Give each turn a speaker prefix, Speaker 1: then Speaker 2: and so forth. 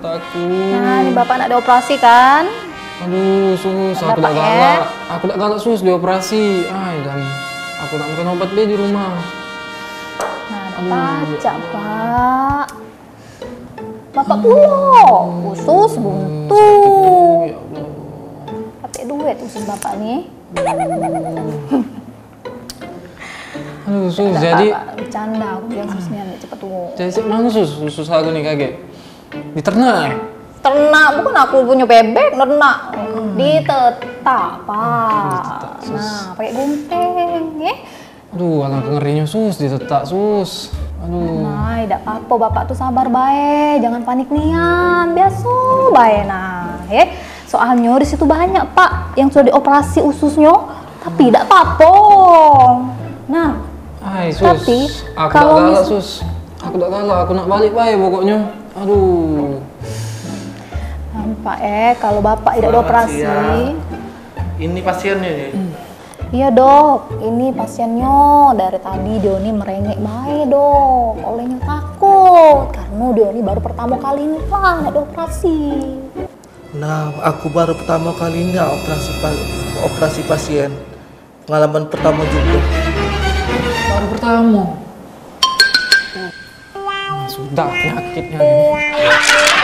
Speaker 1: takut.
Speaker 2: Nah, ini bapak nak dioperasi kan?
Speaker 1: Aduh, sus, aku tak galak. Aku tak galak sus dioperasi. Dan aku nak makan obat deh di rumah.
Speaker 2: Nah, ada pajak, Pak. Bapak pulau, khusus buntu.
Speaker 1: Ya Allah.
Speaker 2: Pakai duit khusus bapak nih.
Speaker 1: Aduh, sus, jadi...
Speaker 2: Bercanda, aku bilang susnya nih, cepet tuh.
Speaker 1: Jadi mana sus aku nih kaget? Di ternak?
Speaker 2: Ternak, bukan aku punya bebek, ternak. Ditetak, Pak. Nah, pakai gunting, ya.
Speaker 1: Aduh, alangkah ngerinya sus, ditetak sus. Aduh.
Speaker 2: Nah, tidak apa-apa, bapak tuh sabar baik, jangan panik nian, biasa baik. Nah, ya. Soalnya di situ banyak, Pak, yang sudah dioperasi ususnya, tapi tidak apa-apa. Nah,
Speaker 1: Sus,
Speaker 2: tapi
Speaker 1: aku
Speaker 2: kalau
Speaker 1: tak galak sus, aku tak galak, aku nak balik baik pokoknya. Aduh.
Speaker 2: Nampak kalau bapak tidak dioperasi.
Speaker 3: Ini pasiennya nih.
Speaker 2: Iya dok, ini pasiennya dari tadi dia ini merengek baik dok, olehnya takut karena dia ini baru pertama kali ini Pak dioperasi.
Speaker 3: Nah, aku baru pertama kali ini operasi pasien. Pengalaman pertama juga.
Speaker 1: Baru pertama. Sudah penyakitnya ini.